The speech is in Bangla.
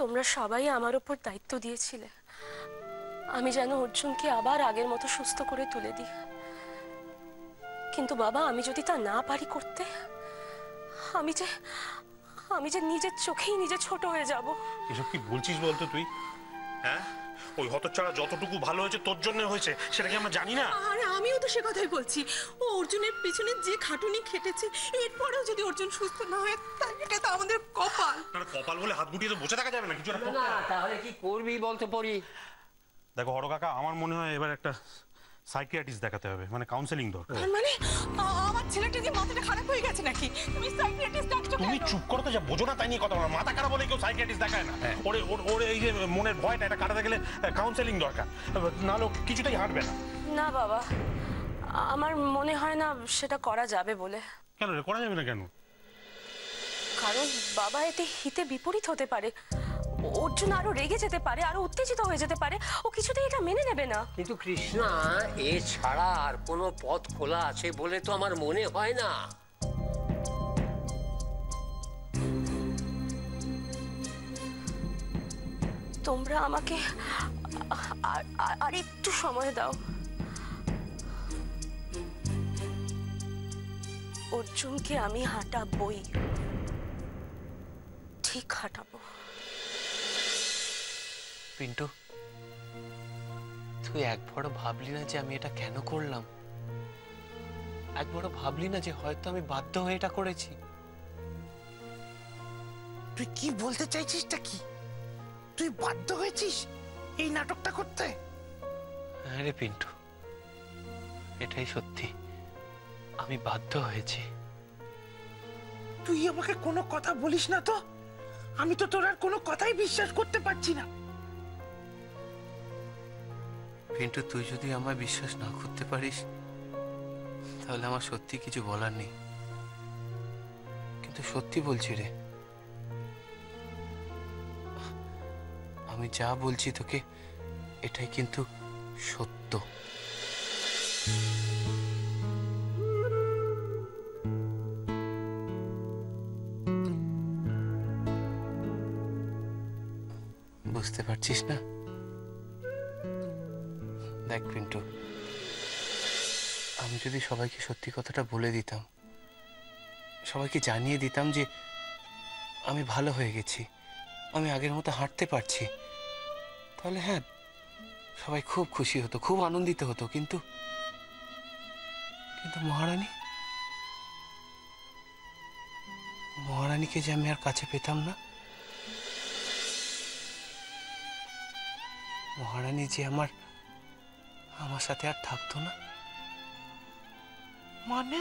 তোমরা সবাই আমার উপর দায়িত্ব দিয়েছিলে আমি যেন অর্জুনকে আবার আগের মতো সুস্থ করে তুলে দিই। কিন্তু বাবা, আমি যদি তা না পারি করতে, আমি যে আমি যে নিজের চোখেই নিজে ছোট হয়ে যাব। এসব কি বলছিস বলতো তুই? হ্যাঁ, ওই হতচ্ছাড়া যতটুকু ভালো হয়েছে তোর জন্য হয়েছে সেটা কি আমরা জানি না? আরে আমিও তো সে কথাই বলছি। ও অর্জুনের পিছনে যে খাটুনি খেটেছে, এরপরেও যদি অর্জুন সুস্থ না হয়, তাহলে এটা তো আমাদের কপাল। না, কপাল বলে হাত গুটিয়ে তো বসে থাকা যাবে না, কিছু একটা। না, তাহলে কি করবি বলতে পড়ি? দেখো হর কাকা, আমার মনে হয় এবার একটা সাইকিয়াট্রিস্ট দেখাতে হবে, মানে কাউন্সেলিং দরকার। মানে আমার ছেলেটা যে মাথাটা খারাপ হয়ে গেছে নাকি? তুমি সাইকিয়াট্রিস্ট ডাকছো কেন? তুমি চুপ করো তো, যা বোঝো না তাই নিয়ে কথা বলো। মাথা খারাপ বলে কেউ সাইকিয়াট্রিস্ট দেখায় না। ওর এই যে মনের ভয়টা, এটা কাটাতে গেলে কাউন্সেলিং দরকার, নাহলে কিছুতেই হাঁটবে না। না বাবা, আমার মনে হয় না সেটা করা যাবে বলে। কেন রে, করা যাবে না কেন? কারণ বাবা, এতে হিতে বিপরীত হতে পারে। অর্জুন আরো রেগে যেতে পারে, আরো উত্তেজিত হয়ে যেতে পারে। ও কিছুতেই এটা মেনে নেবে না। কিন্তু কৃষ্ণা, এ ছাড়া আর কোনো পথ খোলা আছে বলে তো আমার মনে হয় না। তোমরা আমাকে আর একটু সময় দাও। অর্জুনকে আমি হাঁটাবই, ঠিক হাঁটাবো। পিন্টু, তুই একবারও ভাবলি না যে আমি এটা কেন করলাম? একবারও ভাবলি না যে হয়তো আমি বাধ্য হয়ে এটা করেছি? তুই কি বলতে চাইছিসটা কি? তুই বাধ্য হয়েছিস এই নাটকটা করতে? হ্যাঁ রে পিন্টু, এটাই সত্যি, আমি বাধ্য হয়েছি। তুই আমাকে কোনো কথা বলিস না তো? আমি তো তোর আর কোনো কথাই বিশ্বাস করতে পারছি না। পিন্টু, তুই যদি আমায় বিশ্বাস না করতে পারিস তাহলে আমার সত্যি কিছু বলার নেই, কিন্তু সত্যি বলছি রে, আমি যা বলছি তোকে এটাই কিন্তু সত্য। বুঝতে পারছিস না? দেখ পিন্টু, আমি যদি সবাইকে সত্যি কথাটা বলে দিতাম, সবাইকে জানিয়ে দিতাম যে আমি ভালো হয়ে গেছি, আমি আগের মতো হাঁটতে পারছি, তাহলে হ্যাঁ, সবাই খুব খুশি হতো, খুব আনন্দিত হতো। কিন্তু কিন্তু মহারানীকে যে আমি আর কাছে পেতাম না, মহারানী যে আমার সাথে আর থাকতো না। মানে